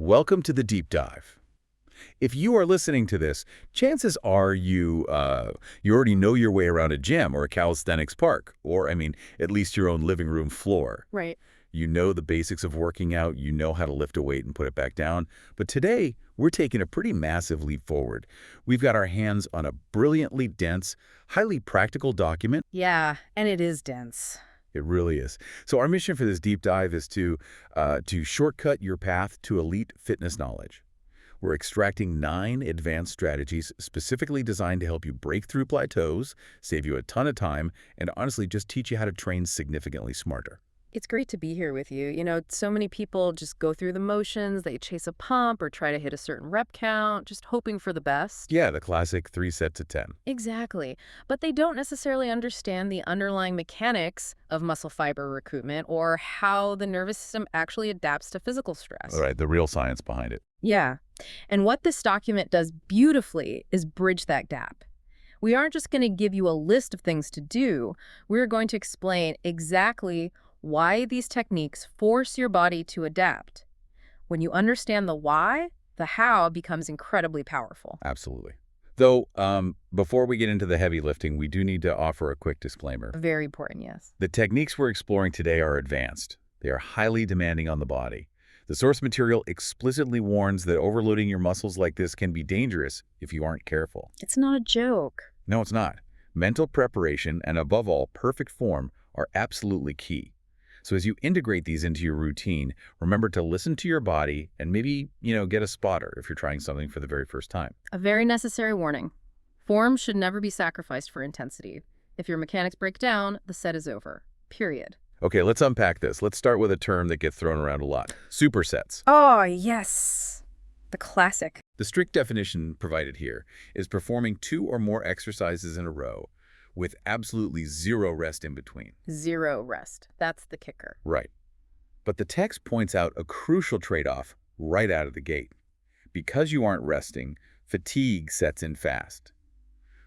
Welcome to the Deep Dive. If you are listening to this, chances are you already know your way around a gym or a calisthenics park, or, at least your own living room floor. Right. You know the basics of working out, you know how to lift a weight and put it back down. But today, we're taking a pretty massive leap forward. We've got our hands on a brilliantly dense, highly practical document. Yeah, and it is dense. It really is. So our mission for this deep dive is to shortcut your path to elite fitness knowledge. We're extracting 9 advanced strategies specifically designed to help you break through plateaus, save you a ton of time, and honestly just teach you how to train significantly smarter. It's great to be here with you. So many people just go through the motions, they chase a pump or try to hit a certain rep count, just hoping for the best. Yeah, the classic 3 sets of 10. Exactly. But they don't necessarily understand the underlying mechanics of muscle fiber recruitment or how the nervous system actually adapts to physical stress. All right, the real science behind it. Yeah. And what this document does beautifully is bridge that gap. We aren't just going to give you a list of things to do. We're going to explain exactly why these techniques force your body to adapt. When you understand the why, the how becomes incredibly powerful. Absolutely. Though, before we get into the heavy lifting, we do need to offer a quick disclaimer. Very important, yes. The techniques we're exploring today are advanced. They are highly demanding on the body. The source material explicitly warns that overloading your muscles like this can be dangerous if you aren't careful. It's not a joke. No, it's not. Mental preparation and, above all, perfect form are absolutely key. So as you integrate these into your routine, remember to listen to your body and maybe, get a spotter if you're trying something for the very first time. A very necessary warning. Form should never be sacrificed for intensity. If your mechanics break down, the set is over. Period. Okay, let's unpack this. Let's start with a term that gets thrown around a lot. Supersets. Oh, yes. The classic. The strict definition provided here is performing 2 or more exercises in a row with absolutely 0 rest in between. 0 rest. That's the kicker. Right. But the text points out a crucial trade-off right out of the gate. Because you aren't resting, fatigue sets in fast,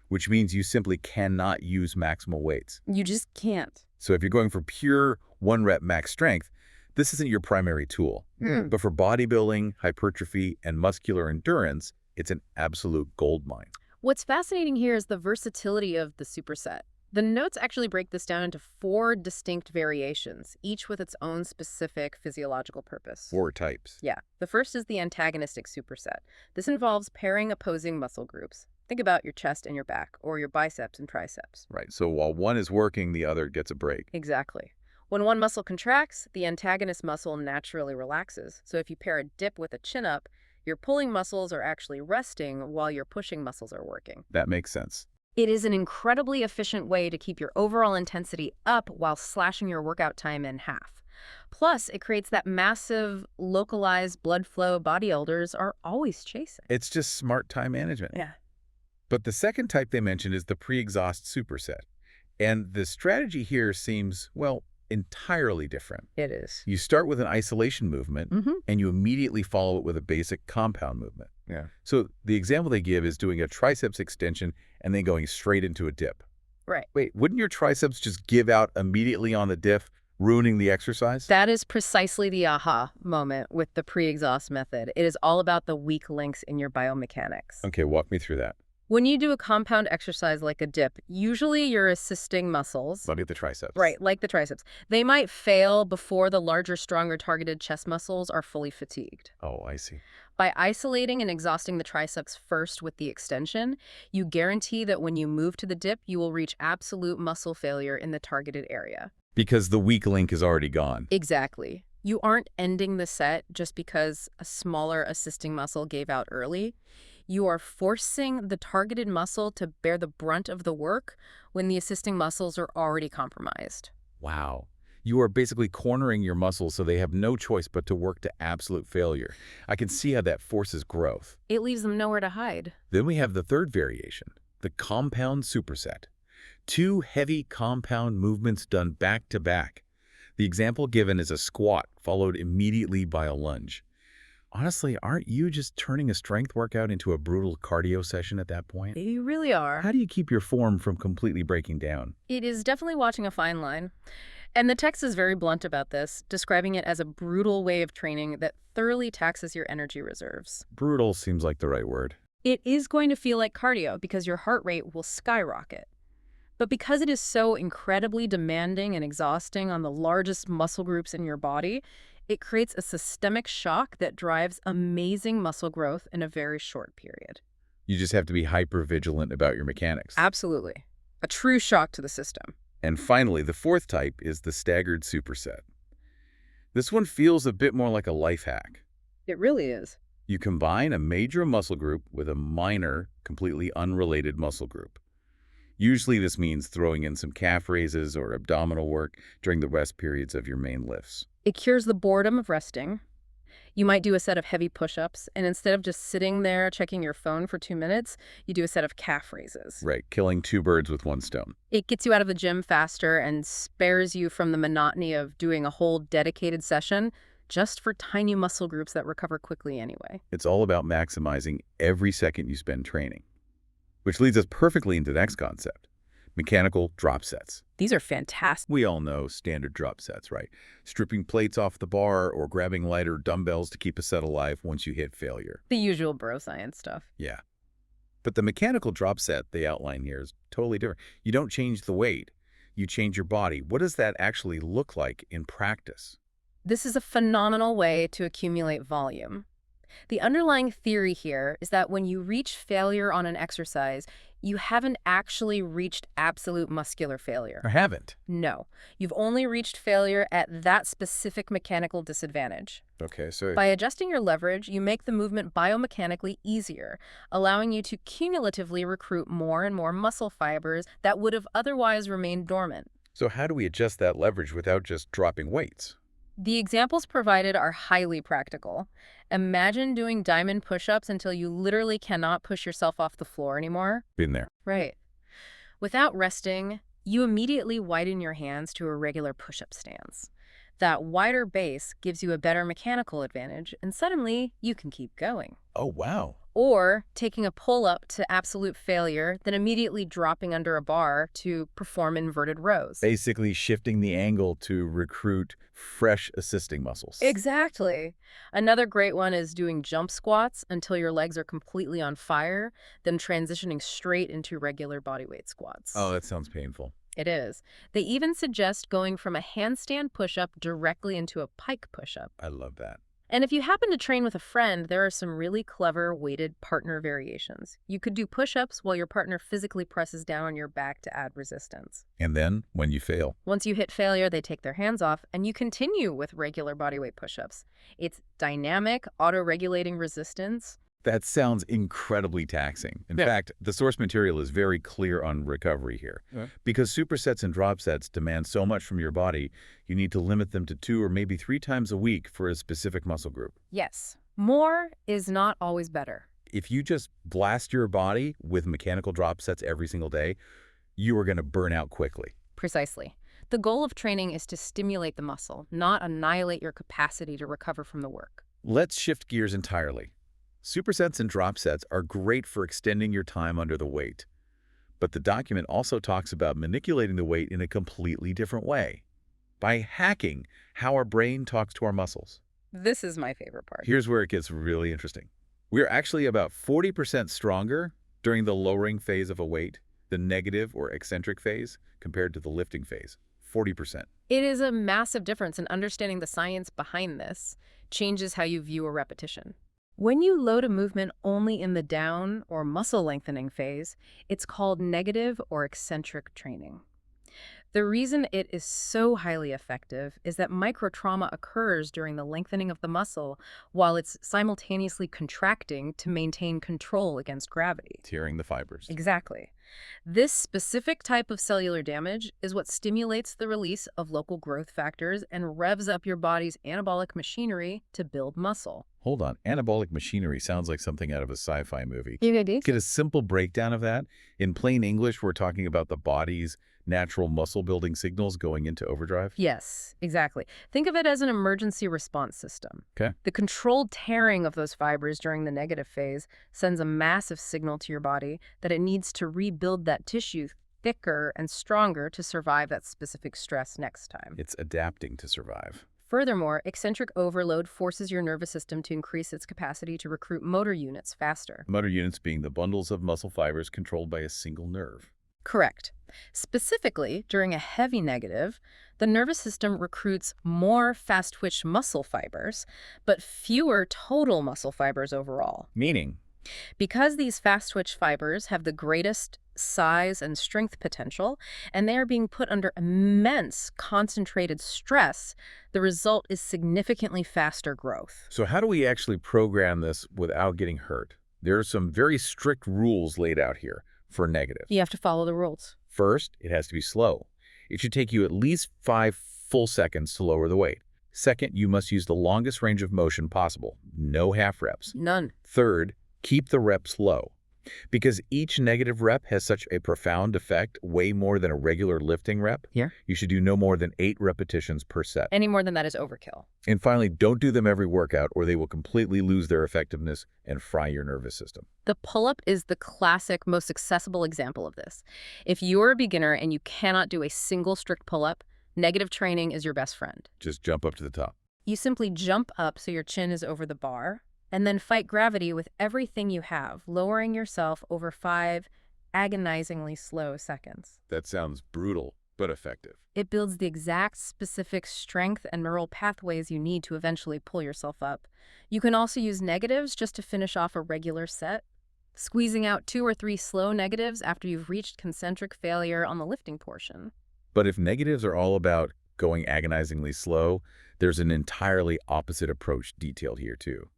which means you simply cannot use maximal weights. You just can't. So if you're going for pure 1-rep max strength, this isn't your primary tool. But for bodybuilding, hypertrophy, and muscular endurance, it's an absolute goldmine. What's fascinating here is the versatility of the superset. The notes actually break this down into 4 distinct variations, each with its own specific physiological purpose. 4 types. Yeah. The first is the antagonistic superset. This involves pairing opposing muscle groups. Think about your chest and your back, or your biceps and triceps. Right. So while one is working, the other gets a break. Exactly. When one muscle contracts, the antagonist muscle naturally relaxes. So if you pair a dip with a chin-up, your pulling muscles are actually resting while your pushing muscles are working. That makes sense. It is an incredibly efficient way to keep your overall intensity up while slashing your workout time in half. Plus, it creates that massive, localized blood flow bodybuilders are always chasing. It's just smart time management. Yeah. But the second type they mentioned is the pre-exhaust superset. And the strategy here seems, entirely different. It is. You start with an isolation movement, and you immediately follow it with a basic compound movement. Yeah. So the example they give is doing a triceps extension and then going straight into a dip. Right. Wait, wouldn't your triceps just give out immediately on the dip, ruining the exercise? That is precisely the aha moment with the pre-exhaust method. It is all about the weak links in your biomechanics. Okay, walk me through that. When you do a compound exercise like a dip, usually your assisting muscles, Let me get the triceps. right, like the triceps, they might fail before the larger, stronger targeted chest muscles are fully fatigued. Oh, I see. By isolating and exhausting the triceps first with the extension, you guarantee that when you move to the dip, you will reach absolute muscle failure in the targeted area. Because the weak link is already gone. Exactly. You aren't ending the set just because a smaller assisting muscle gave out early. You are forcing the targeted muscle to bear the brunt of the work when the assisting muscles are already compromised. Wow. You are basically cornering your muscles so they have no choice but to work to absolute failure. I can see how that forces growth. It leaves them nowhere to hide. Then we have the third variation, the compound superset. 2 heavy compound movements done back to back. The example given is a squat followed immediately by a lunge. Honestly, aren't you just turning a strength workout into a brutal cardio session at that point? You really are. How do you keep your form from completely breaking down? It is definitely watching a fine line. And the text is very blunt about this, describing it as a brutal way of training that thoroughly taxes your energy reserves. Brutal seems like the right word. It is going to feel like cardio because your heart rate will skyrocket. But because it is so incredibly demanding and exhausting on the largest muscle groups in your body, it creates a systemic shock that drives amazing muscle growth in a very short period. You just have to be hyper-vigilant about your mechanics. Absolutely. A true shock to the system. And finally, the fourth type is the staggered superset. This one feels a bit more like a life hack. It really is. You combine a major muscle group with a minor, completely unrelated muscle group. Usually this means throwing in some calf raises or abdominal work during the rest periods of your main lifts. It cures the boredom of resting. You might do a set of heavy push-ups, and instead of just sitting there checking your phone for 2 minutes, you do a set of calf raises. Right, killing two birds with one stone. It gets you out of the gym faster and spares you from the monotony of doing a whole dedicated session just for tiny muscle groups that recover quickly anyway. It's all about maximizing every second you spend training. Which leads us perfectly into the next concept, mechanical drop sets. These are fantastic. We all know standard drop sets, right? Stripping plates off the bar or grabbing lighter dumbbells to keep a set alive once you hit failure. The usual bro science stuff. Yeah. But the mechanical drop set they outline here is totally different. You don't change the weight, you change your body. What does that actually look like in practice? This is a phenomenal way to accumulate volume. The underlying theory here is that when you reach failure on an exercise, you haven't actually reached absolute muscular failure. I haven't. No, you've only reached failure at that specific mechanical disadvantage. Okay, so By adjusting your leverage, you make the movement biomechanically easier, allowing you to cumulatively recruit more and more muscle fibers that would have otherwise remained dormant. how do we adjust that leverage without just dropping weights? The examples provided are highly practical. Imagine doing diamond push-ups until you literally cannot push yourself off the floor anymore. Been there. Right. Without resting, you immediately widen your hands to a regular push-up stance. That wider base gives you a better mechanical advantage, and suddenly you can keep going. Oh, wow. Or taking a pull-up to absolute failure, then immediately dropping under a bar to perform inverted rows. Basically shifting the angle to recruit fresh assisting muscles. Exactly. Another great one is doing jump squats until your legs are completely on fire, then transitioning straight into regular bodyweight squats. Oh, that sounds painful. It is. They even suggest going from a handstand push-up directly into a pike push-up. I love that. And if you happen to train with a friend, there are some really clever weighted partner variations. You could do push-ups while your partner physically presses down on your back to add resistance. And then, when you fail, Once you hit failure, they take their hands off, and you continue with regular bodyweight push-ups. It's dynamic, auto-regulating resistance. that sounds incredibly taxing. In Yeah. fact, the source material is very clear on recovery here. Yeah. Because supersets and drop sets demand so much from your body, you need to limit them to 2 or maybe 3 times a week for a specific muscle group. Yes, more is not always better. If you just blast your body with mechanical drop sets every single day, you are going to burn out quickly. Precisely. The goal of training is to stimulate the muscle, not annihilate your capacity to recover from the work. Let's shift gears entirely. Supersets and drop sets are great for extending your time under the weight. But the document also talks about manipulating the weight in a completely different way, by hacking how our brain talks to our muscles. This is my favorite part. Here's where it gets really interesting. We're actually about 40% stronger during the lowering phase of a weight, the negative or eccentric phase, compared to the lifting phase. 40%. It is a massive difference, in understanding the science behind this changes how you view a repetition. When you load a movement only in the down or muscle lengthening phase, it's called negative or eccentric training. The reason it is so highly effective is that microtrauma occurs during the lengthening of the muscle while it's simultaneously contracting to maintain control against gravity. Tearing the fibers. Exactly. This specific type of cellular damage is what stimulates the release of local growth factors and revs up your body's anabolic machinery to build muscle. Hold on. Anabolic machinery sounds like something out of a sci-fi movie. You Get a simple breakdown of that. In plain English, we're talking about the body's natural muscle-building signals going into overdrive. Yes, exactly. Think of it as an emergency response system. Okay. The controlled tearing of those fibers during the negative phase sends a massive signal to your body that it needs to rebuild that tissue thicker and stronger to survive that specific stress next time. It's adapting to survive. Furthermore, eccentric overload forces your nervous system to increase its capacity to recruit motor units faster. Motor units being the bundles of muscle fibers controlled by a single nerve. Correct. Specifically, during a heavy negative, the nervous system recruits more fast-twitch muscle fibers, but fewer total muscle fibers overall. Meaning? Because these fast-twitch fibers have the greatest size and strength potential, and they are being put under immense concentrated stress, the result is significantly faster growth. So how do we actually program this without getting hurt? There are some very strict rules laid out here for negatives. You have to follow the rules. First, it has to be slow. It should take you at least 5 full seconds to lower the weight. Second, you must use the longest range of motion possible. No half reps. None. Third, keep the reps low. Because each negative rep has such a profound effect, way more than a regular lifting rep, Here? you should do no more than 8 repetitions per set. Any more than that is overkill. And finally, don't do them every workout or they will completely lose their effectiveness and fry your nervous system. The pull-up is the classic, most accessible example of this. If you're a beginner and you cannot do a single strict pull-up, negative training is your best friend. Just jump up to the top. You simply jump up so your chin is over the bar, and then fight gravity with everything you have, lowering yourself over 5 agonizingly slow seconds. That sounds brutal, but effective. It builds the exact specific strength and neural pathways you need to eventually pull yourself up. You can also use negatives just to finish off a regular set, squeezing out 2 or 3 slow negatives after you've reached concentric failure on the lifting portion. But if negatives are all about going agonizingly slow, there's an entirely opposite approach detailed here too.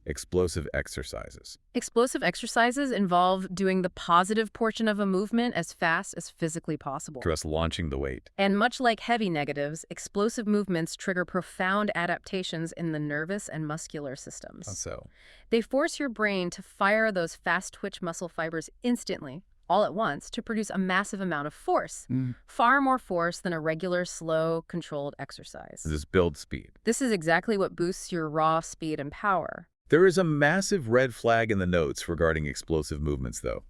Explosive exercises. Explosive exercises involve doing the positive portion of a movement as fast as physically possible. Just launching the weight. And much like heavy negatives, explosive movements trigger profound adaptations in the nervous and muscular systems. So, They force your brain to fire those fast-twitch muscle fibers instantly, all at once, to produce a massive amount of force. Far more force than a regular, slow, controlled exercise. this builds speed. This is exactly what boosts your raw speed and power. There is a massive red flag in the notes regarding explosive movements, though.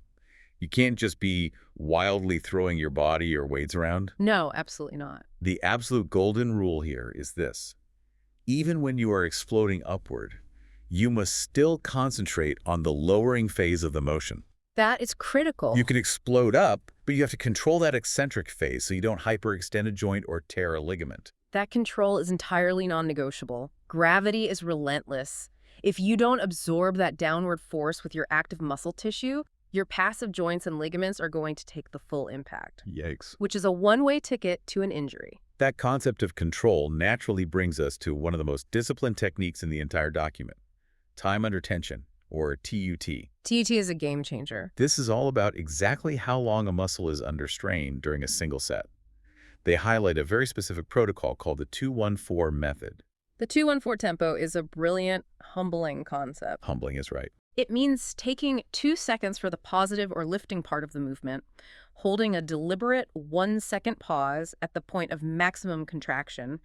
You can't just be wildly throwing your body or weights around. No, absolutely not. The absolute golden rule here is this. Even when you are exploding upward, you must still concentrate on the lowering phase of the motion. That is critical. You can explode up, but you have to control that eccentric phase so you don't hyperextend a joint or tear a ligament. That control is entirely non-negotiable. Gravity is relentless. If you don't absorb that downward force with your active muscle tissue, your passive joints and ligaments are going to take the full impact, Yikes. which is a one-way ticket to an injury. That concept of control naturally brings us to one of the most disciplined techniques in the entire document, time under tension, or TUT. TUT is a game changer. This is all about exactly how long a muscle is under strain during a single set. They highlight a very specific protocol called the 2-1-4 method. The 2-1-4 tempo is a brilliant, humbling concept. Humbling is right. It means taking 2 seconds for the positive or lifting part of the movement, holding a deliberate 1-second pause at the point of maximum contraction,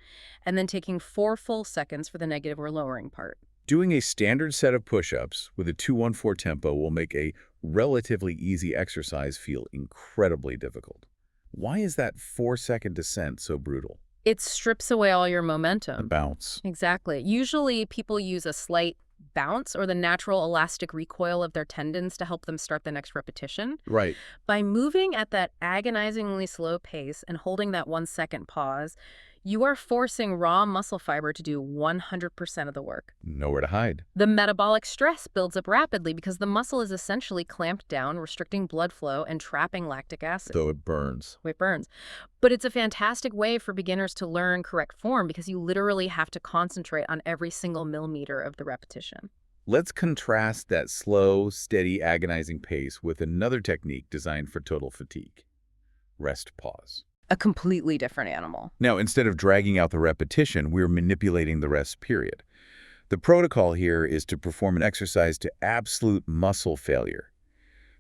and then taking 4 full seconds for the negative or lowering part. Doing a standard set of push-ups with a 2-1-4 tempo will make a relatively easy exercise feel incredibly difficult. Why is that 4-second descent so brutal? It strips away all your momentum. A bounce. Exactly. Usually people use a slight bounce or the natural elastic recoil of their tendons to help them start the next repetition. Right. By moving at that agonizingly slow pace and holding that 1-second pause, you are forcing raw muscle fiber to do 100% of the work. Nowhere to hide. The metabolic stress builds up rapidly because the muscle is essentially clamped down, restricting blood flow and trapping lactic acid. Though it burns. It burns. But it's a fantastic way for beginners to learn correct form because you literally have to concentrate on every single millimeter of the repetition. Let's contrast that slow, steady, agonizing pace with another technique designed for total fatigue. Rest pause. A completely different animal. Now, instead of dragging out the repetition, we're manipulating the rest period. The protocol here is to perform an exercise to absolute muscle failure.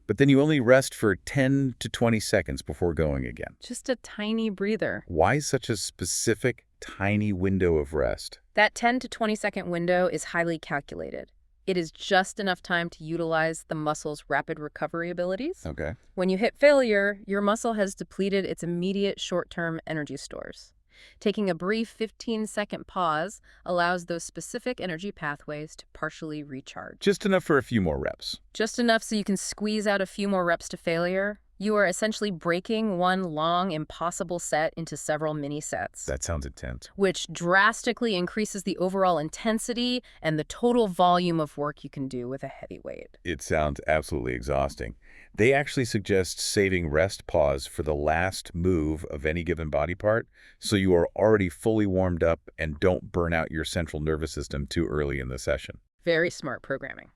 But then you only rest for 10 to 20 seconds before going again. Just a tiny breather. Why such a specific, tiny window of rest? That 10 to 20 second window is highly calculated. It is just enough time to utilize the muscle's rapid recovery abilities. Okay. When you hit failure, your muscle has depleted its immediate short-term energy stores. Taking a brief 15-second pause allows those specific energy pathways to partially recharge. Just enough for a few more reps. Just enough so you can squeeze out a few more reps to failure. You are essentially breaking one long, impossible set into several mini sets, That sounds intense. which drastically increases the overall intensity and the total volume of work you can do with a heavy weight. It sounds absolutely exhausting. They actually suggest saving rest pause for the last move of any given body part, so you are already fully warmed up and don't burn out your central nervous system too early in the session. Very smart programming.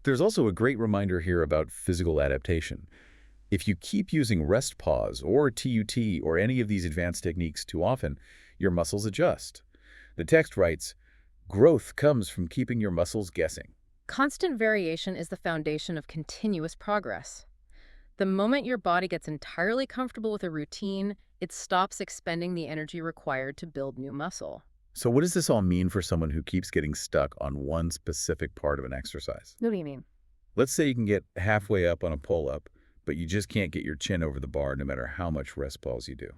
There's also a great reminder here about physical adaptation. If you keep using rest pause or TUT or any of these advanced techniques too often, your muscles adjust. The text writes, "Growth comes from keeping your muscles guessing." Constant variation is the foundation of continuous progress. The moment your body gets entirely comfortable with a routine, it stops expending the energy required to build new muscle. So what does this all mean for someone who keeps getting stuck on one specific part of an exercise? What do you mean? Let's say you can get halfway up on a pull-up, but you just can't get your chin over the bar no matter how much rest pause you do.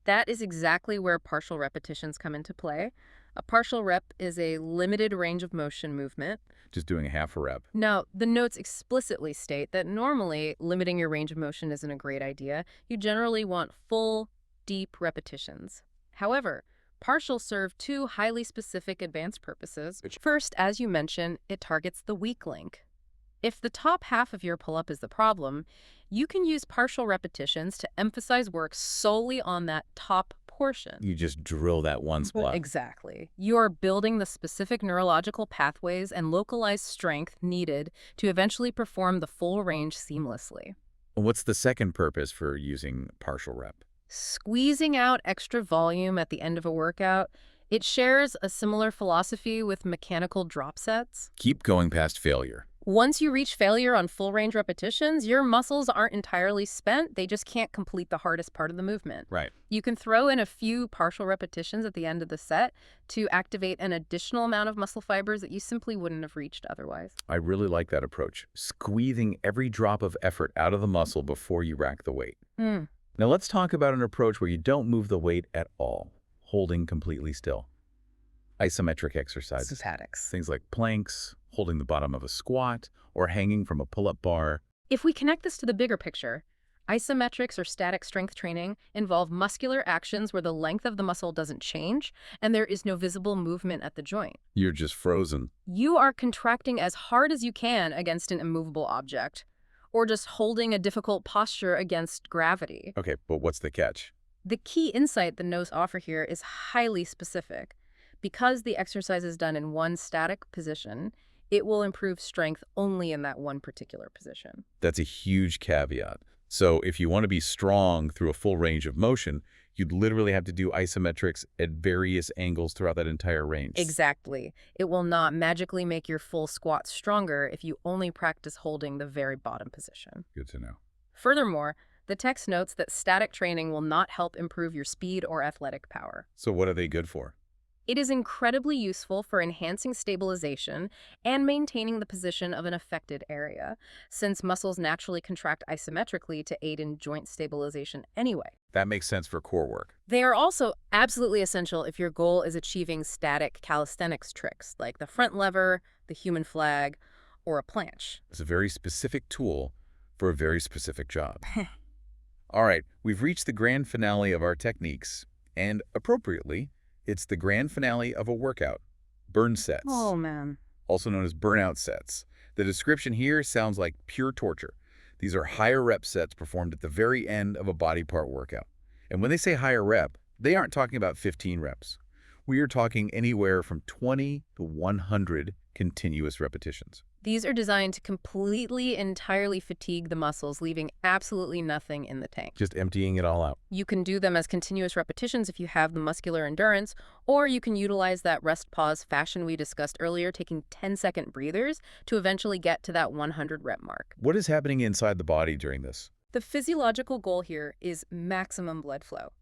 That is exactly where partial repetitions come into play. A partial rep is a limited range of motion movement. Just doing a half a rep. Now, the notes explicitly state that normally limiting your range of motion isn't a great idea. You generally want full, deep repetitions. However, partials serve two highly specific advanced purposes. First, as you mentioned, it targets the weak link. If the top half of your pull-up is the problem, you can use partial repetitions to emphasize work solely on that top portion. You just drill that one spot. Exactly. You are building the specific neurological pathways and localized strength needed to eventually perform the full range seamlessly. What's the second purpose for using partial rep? Squeezing out extra volume at the end of a workout, it shares a similar philosophy with mechanical drop sets. Keep going past failure. Once you reach failure on full range repetitions, your muscles aren't entirely spent, they just can't complete the hardest part of the movement. Right. You can throw in a few partial repetitions at the end of the set to activate an additional amount of muscle fibers that you simply wouldn't have reached otherwise. I really like that approach. Squeezing every drop of effort out of the muscle before you rack the weight. Now let's talk about an approach where you don't move the weight at all, holding completely still. Isometric exercises. Statics. Things like planks, holding the bottom of a squat, or hanging from a pull-up bar. If we connect this to the bigger picture, isometrics or static strength training involve muscular actions where the length of the muscle doesn't change and there is no visible movement at the joint. You're just frozen. You are contracting as hard as you can against an immovable object, or just holding a difficult posture against gravity. Okay, but what's the catch? The key insight the notes offer here is highly specific. Because the exercise is done in one static position, it will improve strength only in that one particular position. That's a huge caveat. So if you want to be strong through a full range of motion, you'd literally have to do isometrics at various angles throughout that entire range. Exactly. It will not magically make your full squat stronger if you only practice holding the very bottom position. Good to know. Furthermore, the text notes that static training will not help improve your speed or athletic power. So what are they good for? It is incredibly useful for enhancing stabilization and maintaining the position of an affected area, since muscles naturally contract isometrically to aid in joint stabilization anyway. That makes sense for core work. They are also absolutely essential if your goal is achieving static calisthenics tricks, like the front lever, the human flag, or a planche. It's a very specific tool for a very specific job. All right, we've reached the grand finale of our techniques, and appropriately, it's the grand finale of a workout, burn sets, Oh, man. also known as burnout sets. The description here sounds like pure torture. These are higher rep sets performed at the very end of a body part workout. And when they say higher rep, they aren't talking about 15 reps. We are talking anywhere from 20 to 100 continuous repetitions. These are designed to completely, entirely fatigue the muscles, leaving absolutely nothing in the tank. Just emptying it all out. You can do them as continuous repetitions if you have the muscular endurance, or you can utilize that rest pause fashion we discussed earlier, taking 10-second breathers to eventually get to that 100 rep mark. What is happening inside the body during this? The physiological goal here is maximum blood flow.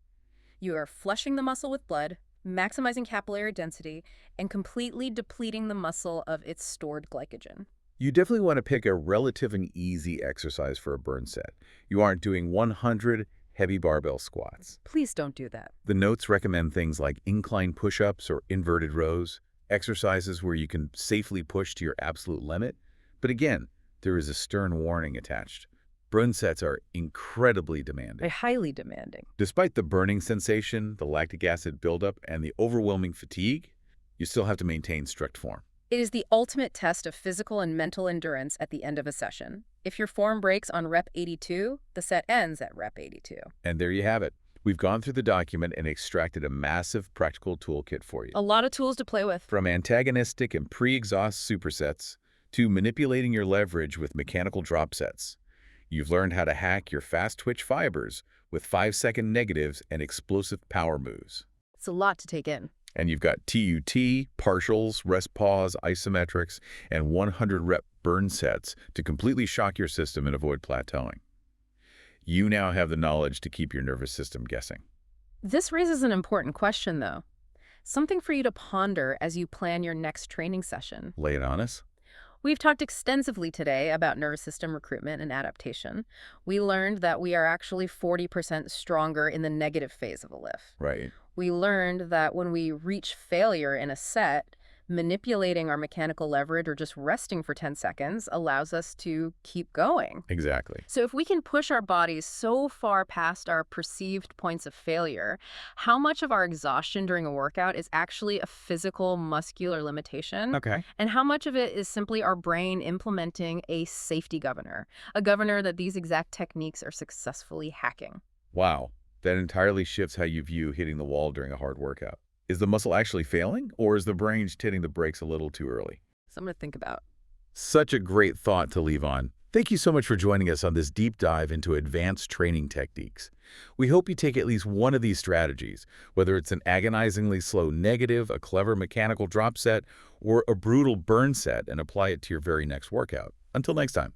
You are flushing the muscle with blood, maximizing capillary density, and completely depleting the muscle of its stored glycogen. You definitely want to pick a relative and easy exercise for a burn set. You aren't doing 100 heavy barbell squats. Please don't do that. The notes recommend things like incline push-ups or inverted rows, exercises where you can safely push to your absolute limit. But again, there is a stern warning attached. Burn sets are incredibly demanding. They're highly demanding. Despite the burning sensation, the lactic acid buildup, and the overwhelming fatigue, you still have to maintain strict form. It is the ultimate test of physical and mental endurance at the end of a session. If your form breaks on rep 82, the set ends at rep 82. And there you have it. We've gone through the document and extracted a massive practical toolkit for you. A lot of tools to play with. From antagonistic and pre-exhaust supersets to manipulating your leverage with mechanical drop sets. You've learned how to hack your fast-twitch fibers with 5-second negatives and explosive power moves. It's a lot to take in. And you've got TUT, partials, rest pause, isometrics, and 100-rep burn sets to completely shock your system and avoid plateauing. You now have the knowledge to keep your nervous system guessing. This raises an important question, though. Something for you to ponder as you plan your next training session. Lay it on us. We've talked extensively today about nervous system recruitment and adaptation. We learned that we are actually 40% stronger in the negative phase of a lift. Right. We learned that when we reach failure in a set, manipulating our mechanical leverage or just resting for 10 seconds allows us to keep going. Exactly. So if we can push our bodies so far past our perceived points of failure, how much of our exhaustion during a workout is actually a physical muscular limitation? Okay. And how much of it is simply our brain implementing a safety governor, a governor that these exact techniques are successfully hacking? Wow. That entirely shifts how you view hitting the wall during a hard workout. Is the muscle actually failing, or is the brain just hitting the brakes a little too early? Something to think about. Such a great thought to leave on. Thank you so much for joining us on this deep dive into advanced training techniques. We hope you take at least one of these strategies, whether it's an agonizingly slow negative, a clever mechanical drop set, or a brutal burn set, and apply it to your very next workout. Until next time.